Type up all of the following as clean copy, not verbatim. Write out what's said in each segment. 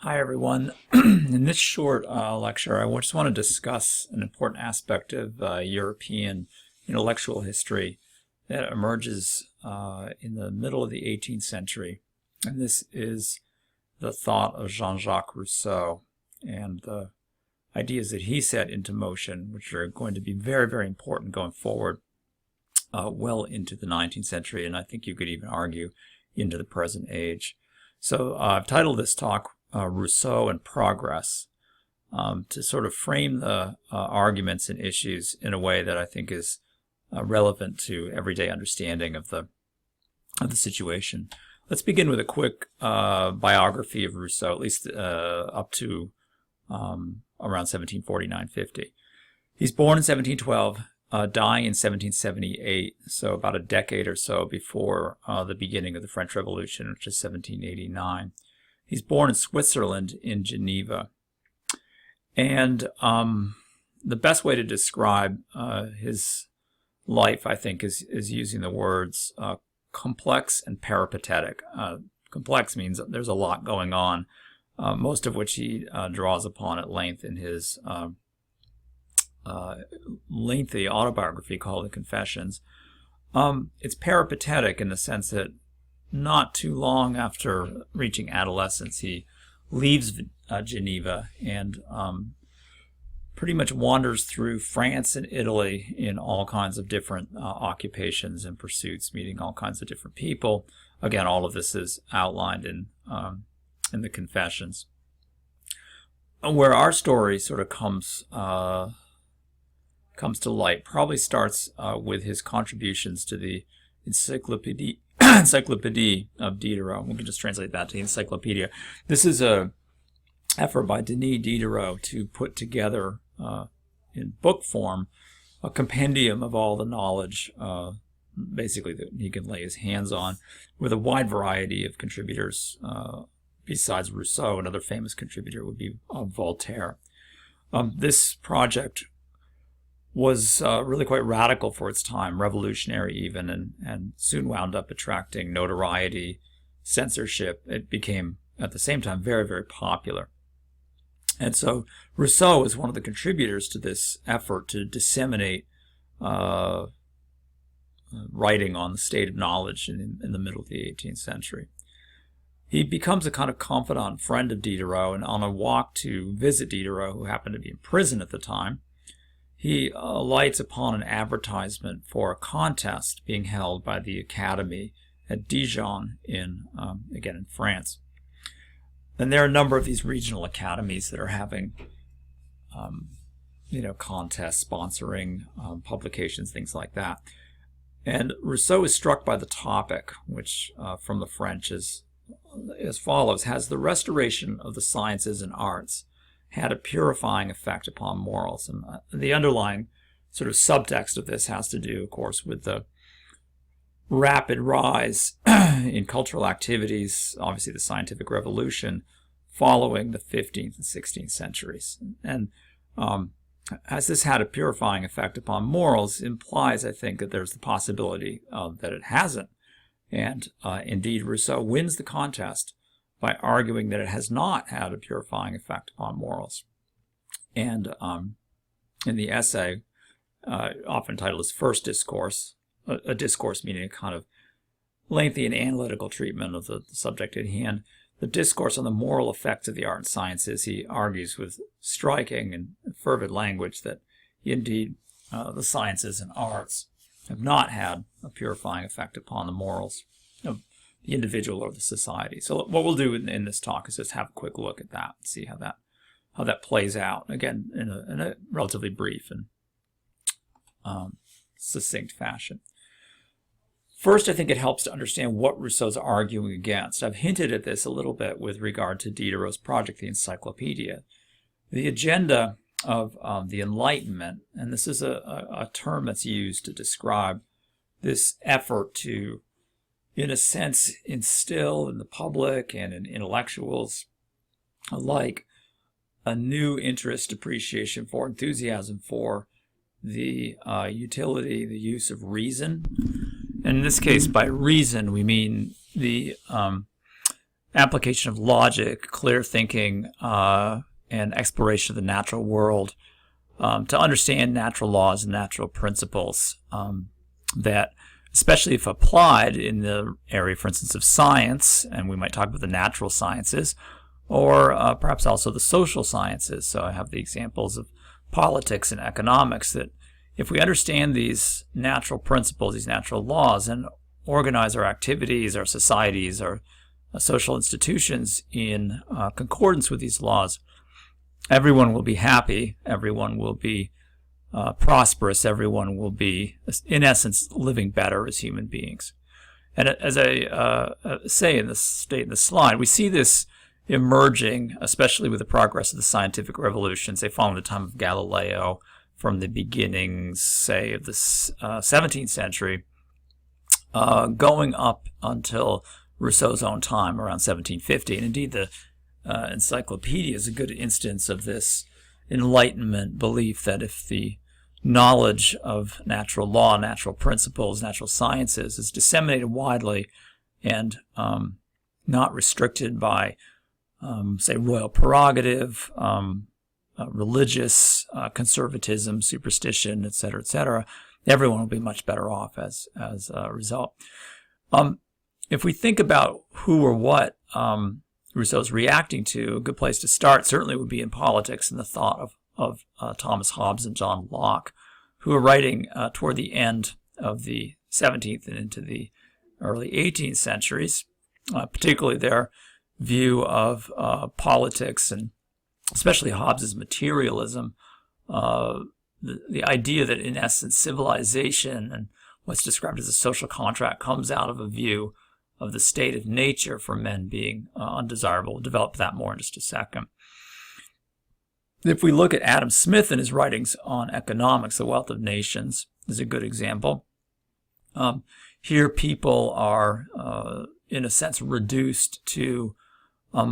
Hi, everyone. In this short lecture, I just want to discuss an important aspect of European intellectual history that emerges in the middle of the 18th century. And this is the thought of Jean-Jacques Rousseau and the ideas that he set into motion, which are going to be very, very important going forward well into the 19th century, and I think you could even argue into the present age. So I've titled this talk Rousseau and Progress, to sort of frame the arguments and issues in a way that I think is relevant to everyday understanding of the situation. Let's begin with a quick biography of Rousseau, at least up to around 1749-50. He's born in 1712, dying in 1778, so about a decade or so before the beginning of the French Revolution, which is 1789. He's born in Switzerland, in Geneva. And the best way to describe his life, I think, is using the words complex and peripatetic. Complex means that there's a lot going on, most of which he draws upon at length in his lengthy autobiography called The Confessions. It's peripatetic in the sense that not too long after reaching adolescence, he leaves Geneva and pretty much wanders through France and Italy in all kinds of different occupations and pursuits, meeting all kinds of different people. Again, all of this is outlined in The Confessions. Where our story sort of comes to light probably starts with his contributions to the Encyclopédie of Diderot. We can just translate that to encyclopedia. This is a effort by Denis Diderot to put together in book form a compendium of all the knowledge basically that he can lay his hands on, with a wide variety of contributors besides Rousseau. Another famous contributor would be Voltaire. This project was really quite radical for its time, revolutionary even, and soon wound up attracting notoriety, censorship. It became, at the same time, very, very popular. And so Rousseau is one of the contributors to this effort to disseminate writing on the state of knowledge in the middle of the 18th century. He becomes a kind of confidant friend of Diderot, and on a walk to visit Diderot, who happened to be in prison at the time, he lights upon an advertisement for a contest being held by the Academy at Dijon again in France. And there are a number of these regional academies that are having, contests, sponsoring publications, things like that. And Rousseau is struck by the topic, which from the French is as follows: has the restoration of the sciences and arts had a purifying effect upon morals? And the underlying sort of subtext of this has to do, of course, with the rapid rise in cultural activities, obviously the scientific revolution, following the 15th and 16th centuries. And has this had a purifying effect upon morals implies, I think, that there's the possibility that it hasn't. And indeed, Rousseau wins the contest by arguing that it has not had a purifying effect upon morals. And in the essay, often titled as First Discourse, a discourse meaning a kind of lengthy and analytical treatment of the subject at hand, the discourse on the moral effects of the art and sciences, he argues with striking and fervid language that indeed the sciences and arts have not had a purifying effect upon the morals of the individual or the society. So what we'll do in this talk is just have a quick look at that and see how that plays out, again, in a relatively brief and succinct fashion. First, I think it helps to understand what Rousseau's arguing against. I've hinted at this a little bit with regard to Diderot's project, the Encyclopedia. The agenda of the Enlightenment, and this is a term that's used to describe this effort to, in a sense, instill in the public and in intellectuals alike a new interest, appreciation for, enthusiasm for the utility, the use of reason. And in this case, by reason, we mean the application of logic, clear thinking, and exploration of the natural world to understand natural laws and natural principles that, especially if applied in the area, for instance, of science, and we might talk about the natural sciences, or perhaps also the social sciences. So I have the examples of politics and economics, that if we understand these natural principles, these natural laws, and organize our activities, our societies, our social institutions in concordance with these laws, everyone will be happy, everyone will be prosperous, everyone will be, in essence, living better as human beings. And as I say in the slide, we see this emerging, especially with the progress of the scientific revolutions, say following the time of Galileo, from the beginnings, say, of the 17th century, going up until Rousseau's own time, around 1750. And indeed, the encyclopedia is a good instance of this Enlightenment belief that if the knowledge of natural law, natural principles, natural sciences is disseminated widely and not restricted by, say, royal prerogative, religious conservatism, superstition, etc., everyone will be much better off as a result. If we think about who or what Rousseau's reacting to, a good place to start certainly would be in politics and the thought of Thomas Hobbes and John Locke, who are writing toward the end of the 17th and into the early 18th centuries, particularly their view of politics, and especially Hobbes's materialism, the idea that in essence civilization and what's described as a social contract comes out of a view of the state of nature for men being undesirable. We'll develop that more in just a second. If we look at Adam Smith and his writings on economics, The Wealth of Nations is a good example. Here people are, in a sense, reduced to, I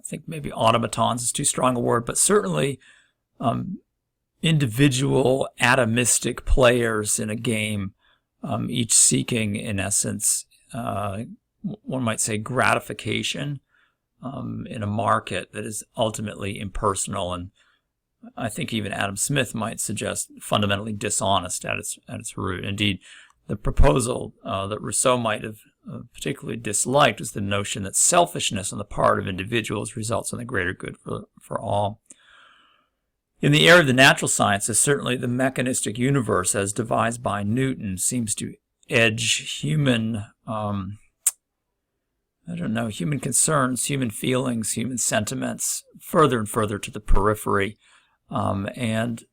think maybe automatons is too strong a word, but certainly individual atomistic players in a game, each seeking, in essence, one might say gratification in a market that is ultimately impersonal, and I think even Adam Smith might suggest fundamentally dishonest at its root. Indeed, the proposal that Rousseau might have particularly disliked was the notion that selfishness on the part of individuals results in the greater good for all. In the area of the natural sciences, certainly the mechanistic universe as devised by Newton seems to edge human, human concerns, human feelings, human sentiments further and further to the periphery, and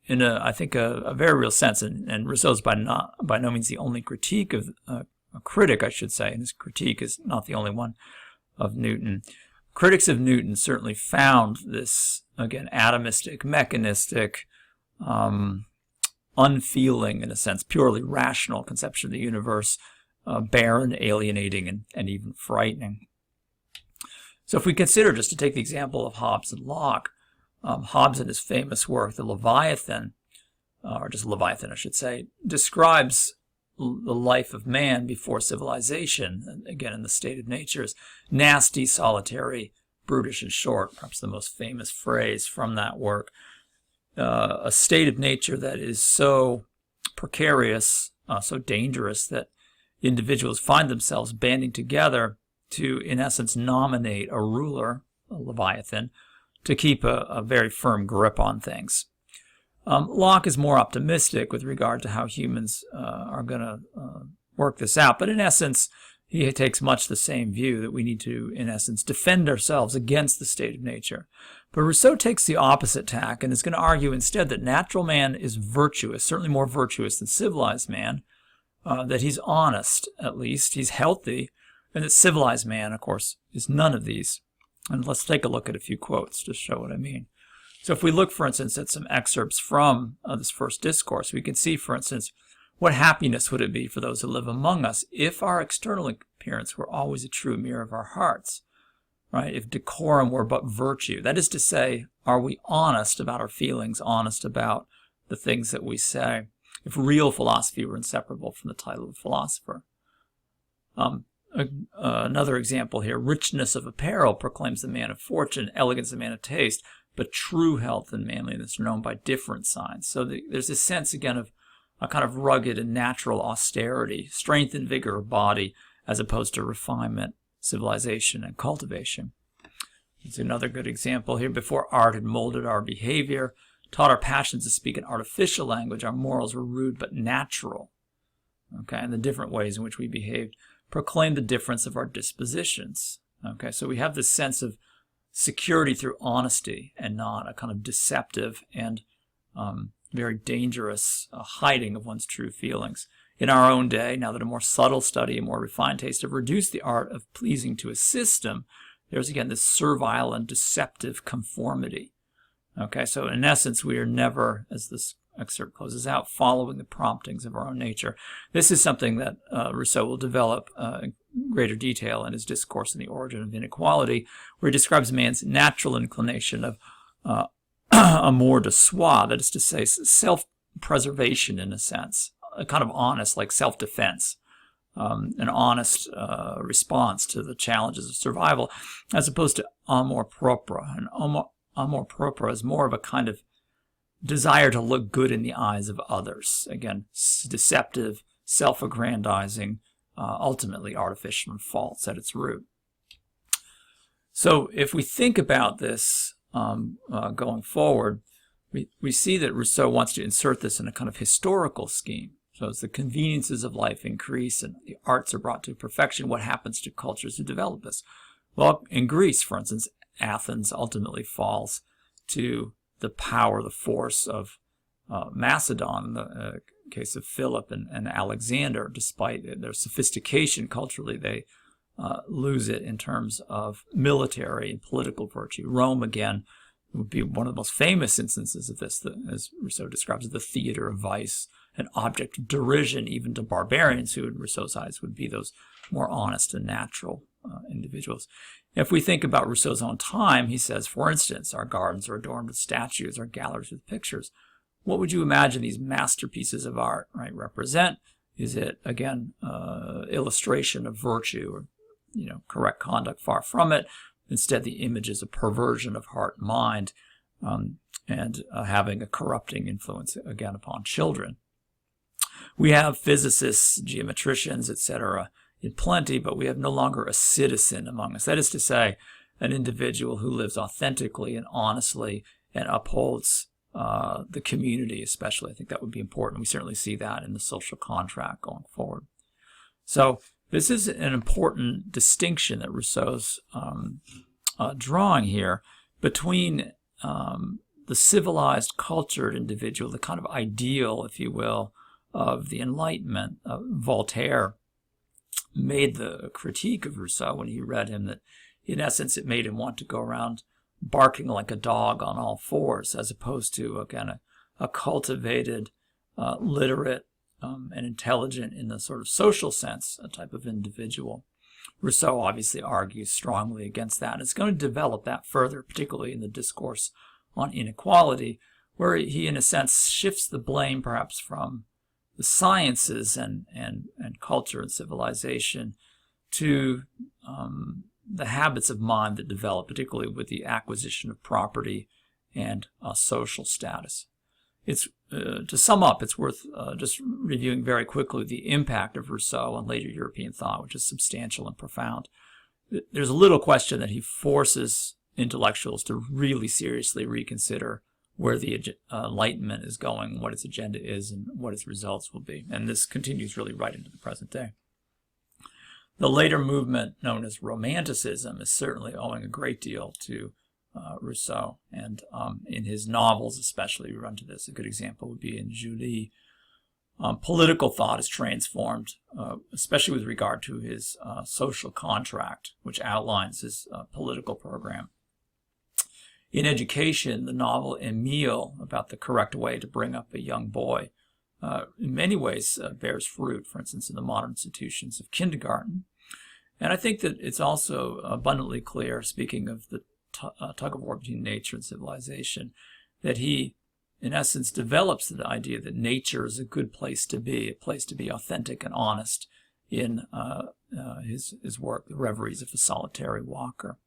in I think a very real sense, and Rousseau's by no means the only critique of a critic, I should say, and his critique is not the only one of Newton. Critics of Newton certainly found this, again, atomistic, mechanistic, unfeeling, in a sense, purely rational conception of the universe, barren, alienating, and even frightening. So if we consider, just to take the example of Hobbes and Locke, Hobbes in his famous work, the Leviathan, or just Leviathan I should say, describes the life of man before civilization, again in the state of nature, as nasty, solitary, brutish, and short, perhaps the most famous phrase from that work. A state of nature that is so precarious, so dangerous, that individuals find themselves banding together to, in essence, nominate a ruler, a Leviathan, to keep a very firm grip on things. Locke is more optimistic with regard to how humans are going to work this out, but in essence, he takes much the same view that we need to, in essence, defend ourselves against the state of nature. But Rousseau takes the opposite tack and is going to argue instead that natural man is virtuous, certainly more virtuous than civilized man, that he's honest, at least, he's healthy, and that civilized man, of course, is none of these. And let's take a look at a few quotes to show what I mean. So if we look, for instance, at some excerpts from this First Discourse, we can see, for instance, what happiness would it be for those who live among us if our external appearance were always a true mirror of our hearts, right? If decorum were but virtue. That is to say, are we honest about our feelings, honest about the things that we say? If real philosophy were inseparable from the title of philosopher. another example here. Richness of apparel proclaims the man of fortune, elegance the man of taste, but true health and manliness are known by different signs. So there's this sense, again, of a kind of rugged and natural austerity, strength and vigor of body, as opposed to refinement, civilization, and cultivation. It's another good example here. Before art had molded our behavior, taught our passions to speak an artificial language, our morals were rude but natural. Okay, and the different ways in which we behaved proclaim the difference of our dispositions. Okay, so we have this sense of security through honesty and not a kind of deceptive and very dangerous hiding of one's true feelings. In our own day, now that a more subtle study, a more refined taste have reduced the art of pleasing to a system, there's again this servile and deceptive conformity. Okay, so in essence, we are never, as this excerpt closes out, following the promptings of our own nature. This is something that Rousseau will develop in greater detail in his Discourse on the Origin of Inequality, where he describes man's natural inclination of amour de soi, that is to say, self-preservation in a sense, a kind of honest, like self-defense, an honest response to the challenges of survival, as opposed to amour propre. And amour propre is more of a kind of desire to look good in the eyes of others. Again, deceptive, self-aggrandizing, ultimately artificial and false at its root. So if we think about this going forward, we see that Rousseau wants to insert this in a kind of historical scheme. So as the conveniences of life increase and the arts are brought to perfection, what happens to cultures who develop this? Well, in Greece, for instance, Athens ultimately falls to the power, the force of Macedon, in the case of Philip and Alexander. Despite their sophistication culturally, they lose it in terms of military and political virtue. Rome, again, would be one of the most famous instances of this, as Rousseau describes it, the theater of vice, an object of derision even to barbarians, who in Rousseau's eyes would be those more honest and natural individuals. If we think about Rousseau's own time, he says, for instance, our gardens are adorned with statues, our galleries with pictures. What would you imagine these masterpieces of art, right, represent? Is it, again, illustration of virtue or, correct conduct? Far from it. Instead, the image is a perversion of heart and mind, and having a corrupting influence, again, upon children. We have physicists, geometricians, etc., in plenty, but we have no longer a citizen among us. That is to say, an individual who lives authentically and honestly and upholds the community especially. I think that would be important. We certainly see that in the social contract going forward. So this is an important distinction that Rousseau's drawing here between the civilized, cultured individual, the kind of ideal, if you will, of the Enlightenment. Voltaire made the critique of Rousseau when he read him that, in essence, it made him want to go around barking like a dog on all fours, as opposed to, again, a cultivated, literate, and intelligent in the sort of social sense, a type of individual. Rousseau obviously argues strongly against that. It's going to develop that further, particularly in the Discourse on Inequality, where he, in a sense, shifts the blame perhaps from the sciences and culture and civilization to the habits of mind that develop, particularly with the acquisition of property and social status. It's to sum up, it's worth just reviewing very quickly the impact of Rousseau on later European thought, which is substantial and profound. There's a little question that he forces intellectuals to really seriously reconsider where the Enlightenment is going, what its agenda is, and what its results will be. And this continues really right into the present day. The later movement, known as Romanticism, is certainly owing a great deal to Rousseau. And in his novels especially, we run to this. A good example would be in Julie. Political thought is transformed, especially with regard to his social contract, which outlines his political program. In education, the novel Emile, about the correct way to bring up a young boy, in many ways bears fruit, for instance, in the modern institutions of kindergarten. And I think that it's also abundantly clear, speaking of the tug-of-war between nature and civilization, that he, in essence, develops the idea that nature is a good place to be, a place to be authentic and honest in his work, The Reveries of a Solitary Walker.